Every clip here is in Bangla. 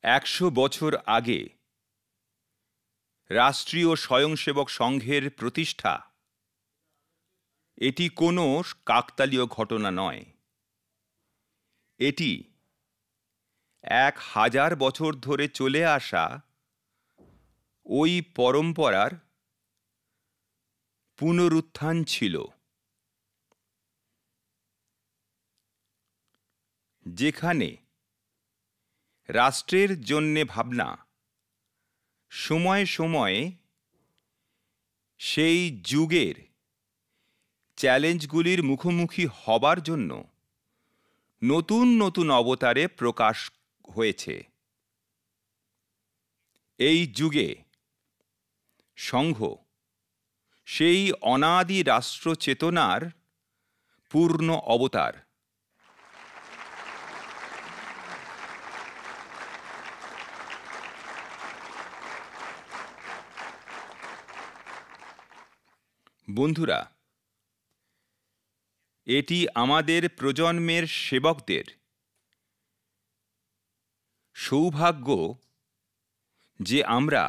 100 বছর আগে রাষ্ট্রীয় স্বয়ংসেবক সংঘের প্রতিষ্ঠা এটি কোনো কাকতালীয় ঘটনা নয়। এটি 1000 বছর ধরে চলে আসা ওই পরম্পরার পুনরুত্থান ছিল, যেখানে রাষ্ট্রের জন্যে ভাবনা সময়ে সময়ে সেই যুগের চ্যালেঞ্জগুলির মুখোমুখি হবার জন্য নতুন নতুন অবতারে প্রকাশ হয়েছে। এই যুগে সংঘ সেই অনাদি রাষ্ট্র চেতনার পূর্ণ অবতার। বন্ধুরা, এটি আমাদের প্রজন্মের সেবকদের সৌভাগ্য যে আমরা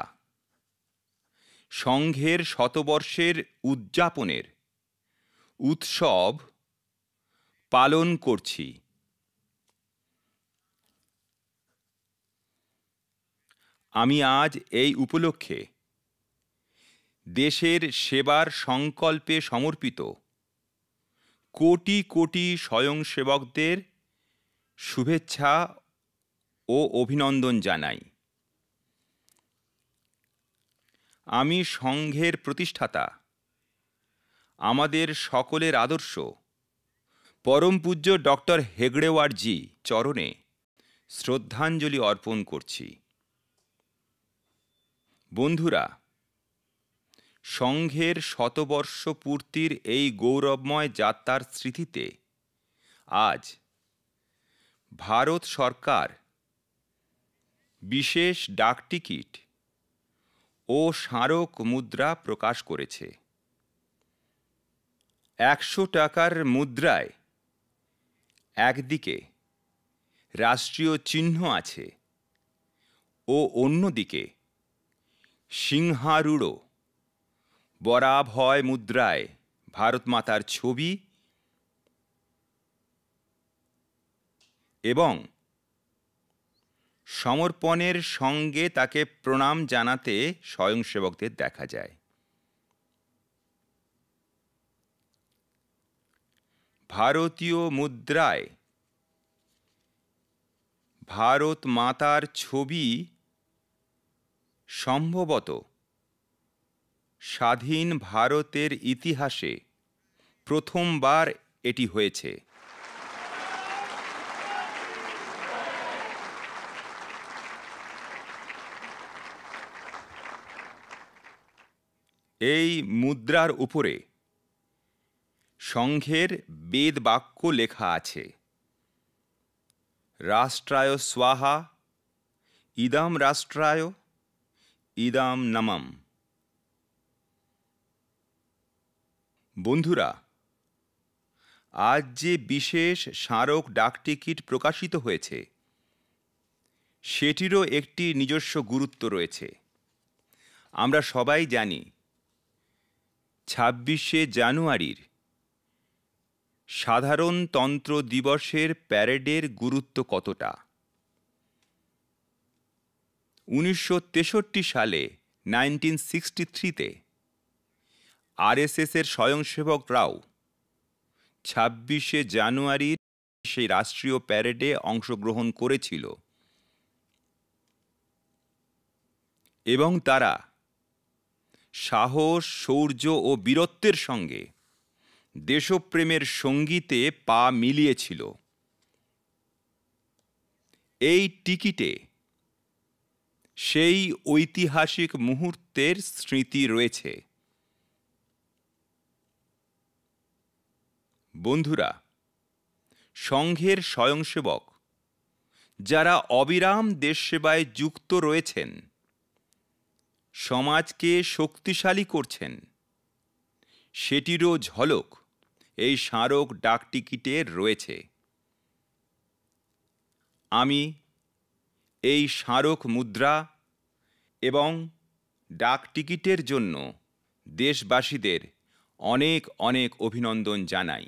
সংঘের শতবর্ষের উদযাপনের উৎসব পালন করছি। আমি আজ এই উপলক্ষে দেশের সেবার সংকল্পে সমর্পিত কোটি কোটি স্বয়ংসেবকদের শুভেচ্ছা ও অভিনন্দন জানাই। আমি সংঘের প্রতিষ্ঠাতা, আমাদের সকলের আদর্শ পরম পূজ্য ডক্টর হেগড়েওয়ারজি চরণে শ্রদ্ধাঞ্জলি অর্পণ করছি। বন্ধুরা, সংঘের শতবর্ষ পূর্তির এই গৌরবময় যাত্রার স্মৃতিতে আজ ভারত সরকার বিশেষ ডাকটিকিট ও স্মারক মুদ্রা প্রকাশ করেছে। 100 টাকার মুদ্রায় একদিকে রাষ্ট্রীয় চিহ্ন আছে ও অন্যদিকে সিংহারূঢ় বরাভয় মুদ্রায় ভারত মাতার ছবি এবং সমর্পণের সঙ্গে তাকে প্রণাম জানাতে স্বয়ংসেবকদের দেখা যায়। ভারতীয় মুদ্রায় ভারত মাতার ছবি সম্ভবত স্বাধীন ভারতের ইতিহাসে প্রথমবার এটি হয়েছে। এই মুদ্রার উপরে সংঘের বেদ বাক্য লেখা আছে, রাষ্ট্রায় স্বাহা, ইদম রাষ্ট্রায়, ইদম নমঃ। বন্ধুরা, আজ যে বিশেষ স্মারক ডাকটিকিট প্রকাশিত হয়েছে সেটিরও একটি নিজস্ব গুরুত্ব রয়েছে। আমরা সবাই জানি 26শে জানুয়ারির সাধারণতন্ত্র দিবসের প্যারেডের গুরুত্ব কতটা। 1963 সালে 1963-তে আরএসএসের স্বয়ংসেবকরাও 26শে জানুয়ারির সেই রাষ্ট্রীয় প্যারেডে অংশগ্রহণ করেছিল এবং তারা সাহস, শৌর্য ও বীরত্বের সঙ্গে দেশপ্রেমের সঙ্গীতে পা মিলিয়েছিল। এই টিকিটে সেই ঐতিহাসিক মুহূর্তের স্মৃতি রয়েছে। বন্ধুরা, সংঘের স্বয়ংসেবক যারা অবিরাম দেশসেবায় যুক্ত রয়েছেন, সমাজকে শক্তিশালী করছেন, সেটিরও ঝলক এই স্মারক ডাকটিকিটে রয়েছে। আমি এই স্মারক মুদ্রা এবং ডাক টিকিটের জন্য দেশবাসীদের অনেক অনেক অভিনন্দন জানাই।